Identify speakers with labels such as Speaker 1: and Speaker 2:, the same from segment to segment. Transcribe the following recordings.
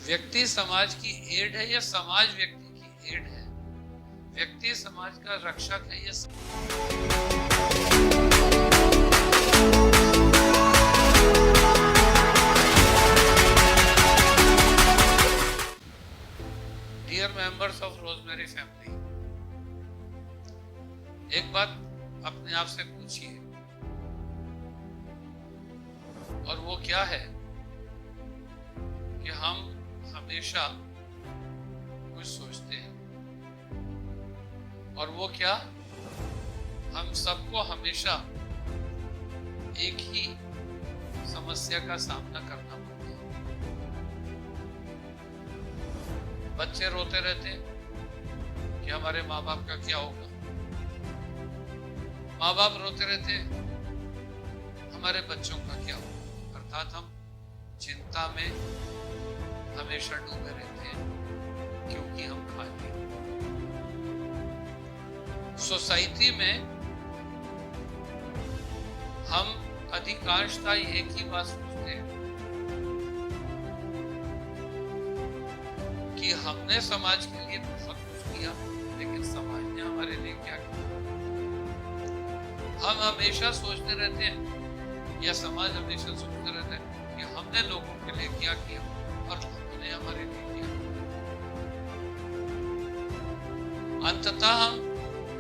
Speaker 1: व्यक्ति समाज की एड है या समाज व्यक्ति की एड है? व्यक्ति समाज का रक्षक है या dear members of Rosemary family, एक बात अपने आप से पूछिए, और वो क्या है कि हम हमेशा कुछ सोचते हैं, और वो क्या, हम सबको हमेशा एक ही समस्या का सामना करना पड़ता है। बच्चे रोते रहते हैं कि हमारे माँ बाप का क्या होगा, माँ बाप रोते रहते हैं हमारे बच्चों का क्या होगा। अर्थात हम चिंता में हमेशा डूबे रहते हैं क्योंकि हम खाली। सोसाइटी में हम अधिकांशतः एक ही बात सोचते हैं कि हमने समाज के लिए बहुत कुछ किया, लेकिन समाज ने हमारे लिए क्या किया। हम हमेशा सोचते रहते हैं या समाज हमेशा सोचते रहता है कि हमने लोगों के लिए क्या किया और उन्होंने हमारे लिए किया। अंततः हम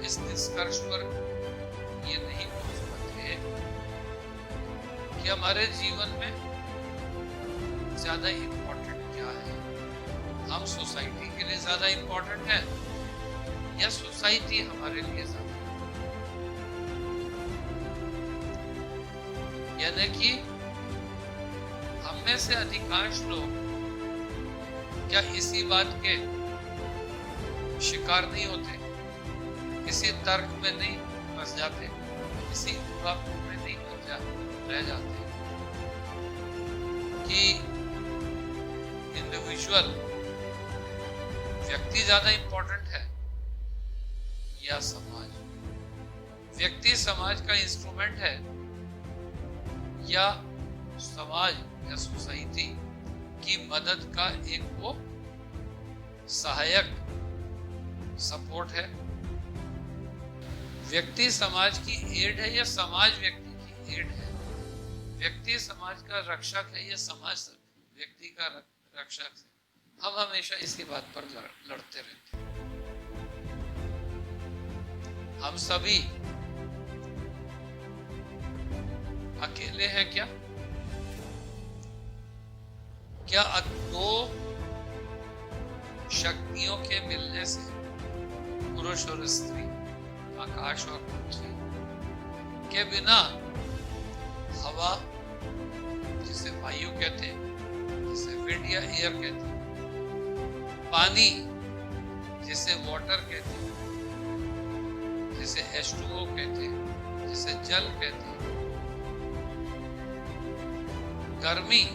Speaker 1: इस निष्कर्ष पर ये नहीं पहुंच पाते कि हमारे जीवन में ज्यादा इंपॉर्टेंट क्या है। हम सोसाइटी के लिए ज्यादा इंपॉर्टेंट है या सोसाइटी हमारे लिए ज्यादा। यानी कि हम में से अधिकांश लोग क्या इसी बात के शिकार नहीं होते, किसी तर्क में नहीं फंस जाते, किसी उड़ापन में नहीं रह जाते कि इंडिविजुअल व्यक्ति ज्यादा इंपॉर्टेंट है या समाज। व्यक्ति समाज का इंस्ट्रूमेंट है या समाज या सोसाइटी की मदद का एक वो सहायक सपोर्ट है। व्यक्ति समाज की एड है या समाज व्यक्ति की एड है? व्यक्ति समाज का रक्षक है या समाज व्यक्ति का रक्षक है? हम हमेशा इसी बात पर लड़ते रहते हैं। हम सभी अकेले हैं क्या? क्या दो शक्तियों के मिलने से, पुरुष और स्त्री, आकाश और पृथ्वी के बिना हवा, जिसे वायु कहते हैं, जिसे विंड या एयर कहते हैं, पानी जिसे वाटर कहते हैं, जिसे H2O कहते हैं, जिसे जल कहते हैं, गर्मी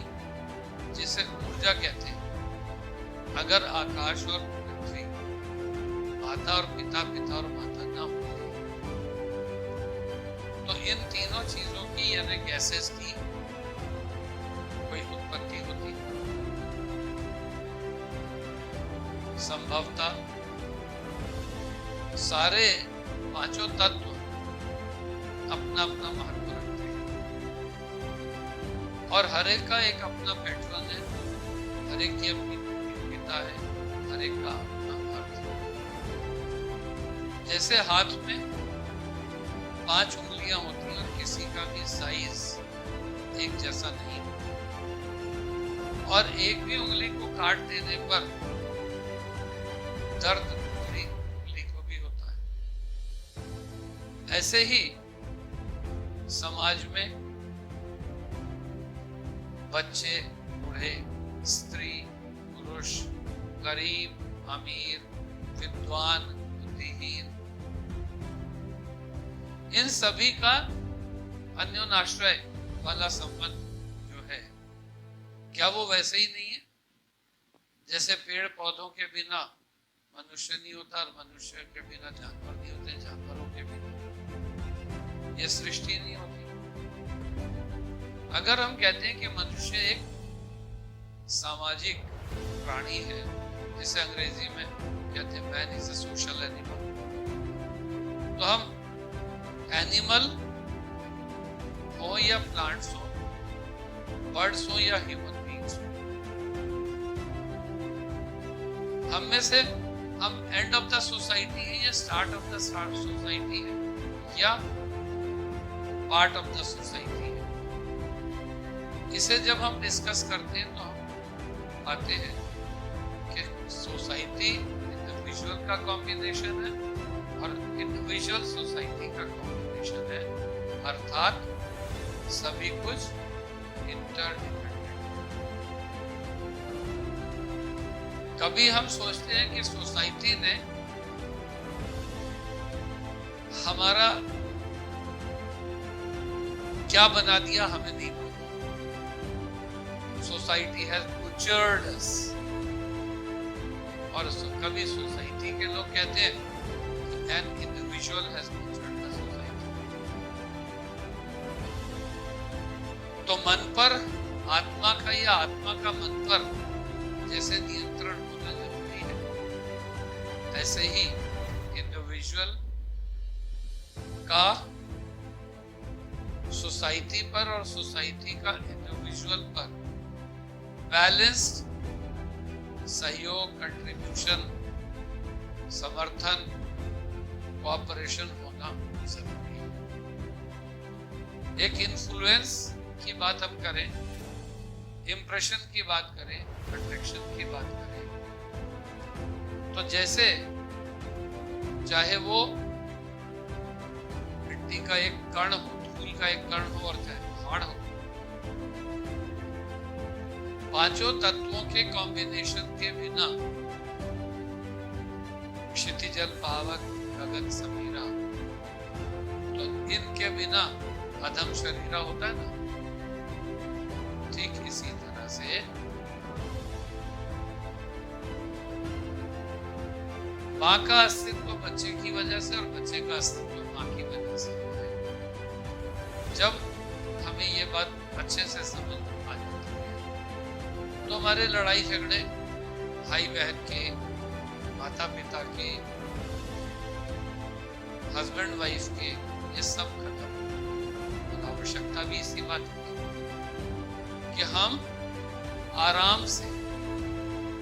Speaker 1: जिसे ऊर्जा कहते हैं, अगर आकाश और पृथ्वी, माता और पिता, पिता और माता ना होते तो इन तीनों चीजों की यानी गैसेस की कोई उत्पत्ति होती? संभवतः सारे पांचों तत्व अपना अपना महत्व रखते हैं और हर एक का एक अपना पैटर्न है, हर एक की अपनी उपयोगिता है, हर एक का अपना अर्थ है। जैसे हाथ में 5 उंगलियां होती हैं और किसी का भी साइज एक जैसा नहीं और एक भी उंगली को काट देने पर दर्द दूसरी उंगली को भी होता है। ऐसे ही समाज में बच्चे, बूढ़े, स्त्री, पुरुष, गरीब, अमीर, विद्वान, बुद्धिहीन, इन सभी का अन्योन्याश्रय वाला संबंध जो है, क्या वो वैसे ही नहीं है? जैसे पेड़ पौधों के बिना मनुष्य नहीं होता और मनुष्य के बिना जानवर नहीं होते, जानवरों के बिना ये सृष्टि नहीं होती। अगर हम कहते हैं कि मनुष्य एक सामाजिक प्राणी है, जिसे अंग्रेजी में कहते हैं man is a social animal. तो हम एनिमल हो या प्लांट्स हो, बर्ड्स हो या ह्यूमन बींग्स हो, हम में से हम एंड ऑफ द सोसाइटी है या स्टार्ट ऑफ द सोसाइटी है या पार्ट ऑफ द सोसाइटी है। इसे जब हम डिस्कस करते हैं तो हम पाते हैं कि सोसाइटी इंडिविजुअल का कॉम्बिनेशन है और इंडिविजुअल सोसाइटी का कॉम्बिनेशन है, अर्थात सभी कुछ इंटरडिपेंडेंट। कभी हम सोचते हैं कि सोसाइटी ने हमारा क्या बना दिया, हमें नहीं पता। Society has butchered us। और कभी सोसाइटी के लोग कहते हैं an individual has butchered the society। तो मन पर आत्मा का या आत्मा का मन पर जैसे नियंत्रण होना जरूरी है, ऐसे ही इंडिविजुअल का सोसाइटी पर और सोसाइटी का इंडिविजुअल पर बैलेंस्ड सहयोग, कंट्रीब्यूशन, समर्थन, कोऑपरेशन होना जरूरी है। एक इन्फ्लुएंस की बात हम करें, इंप्रेशन की बात करें, अट्रैक्शन की बात करें, तो जैसे चाहे वो मिट्टी का एक कण हो, धूल का एक कण हो और चाहे पहाड़ हो, पांचों तत्वों के कॉम्बिनेशन के बिना क्षितिजल पावक गगन समीरा, तो इनके बिना अधम शरीरा होता है ना। ठीक इसी तरह से माँ का अस्तित्व बच्चे की वजह से और बच्चे का अस्तित्व माँ की वजह से है। जब हमें ये बात अच्छे से समझ आ जाती है तो हमारे लड़ाई झगड़े भाई बहन के, माता पिता के, हस्बैंड वाइफ के, ये सब खत्म। और आवश्यकता भी इसी बात की कि हम आराम से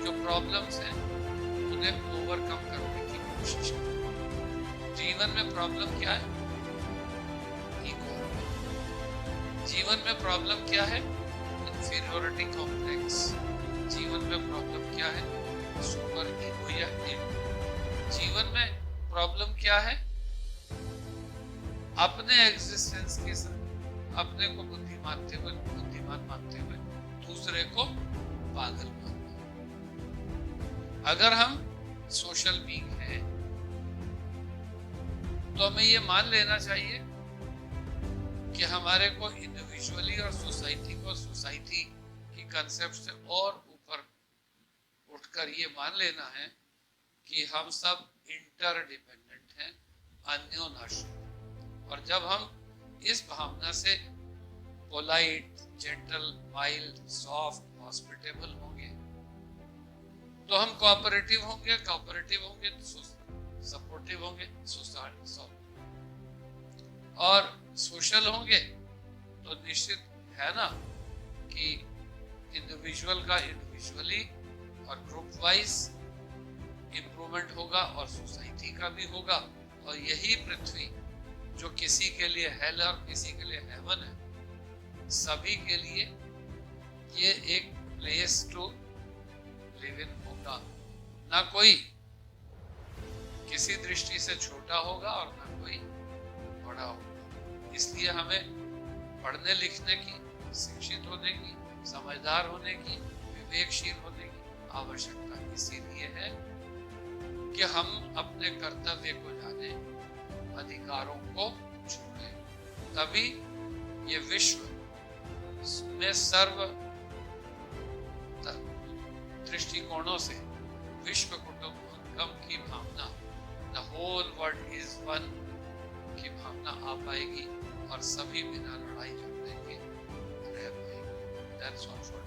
Speaker 1: जो प्रॉब्लम्स हैं उन्हें ओवरकम करने की कोशिश करें। जीवन में प्रॉब्लम क्या है? ईगो। जीवन में प्रॉब्लम क्या है? Inferiority complex. जीवन में प्रॉब्लम क्या है? सुपर ईगो या ईगो। जीवन में प्रॉब्लम क्या है? अपने एग्जिस्टेंस के साथ अपने को बुद्धिमान मानते हुए दूसरे को पागल मानना। अगर हम सोशल बीइंग हैं तो हमें ये मान लेना चाहिए कि हमारे को इंडिविजुअली और सोसाइटी की कंसेप्ट से और ऊपर उठकर ये मान लेना है कि हम सब इंटरडिपेंडेंट हैं, अन्योन्याश्रित। और जब हम इस भावना से polite, gentle, mild, soft, hospitable होंगे तो हम कोऑपरेटिव होंगे तो सपोर्टिव होंगे, और सोशल होंगे तो निश्चित है ना कि इंडिविजुअल का इंडिविजुअली और ग्रुप वाइज इंप्रूवमेंट होगा और सोसाइटी का भी होगा। और यही पृथ्वी जो किसी के लिए हेल और किसी के लिए हेवन है, सभी के लिए ये एक प्लेस टू लिव इन होगा। ना कोई किसी दृष्टि से छोटा होगा और ना कोई बड़ा होगा। इसलिए हमें पढ़ने लिखने की, शिक्षित होने की, समझदार होने की, विवेकशील होने की आवश्यकता इसीलिए है कि हम अपने कर्तव्य को जाने, अधिकारों को छूटे। तभी ये विश्व में सर्व दृष्टिकोणों से विश्व कुटुंबकम की भावना, the whole world is one की भावना आ पाएगी और सभी बिना लड़ाई झगड़े के रह पाएंगे। That's all for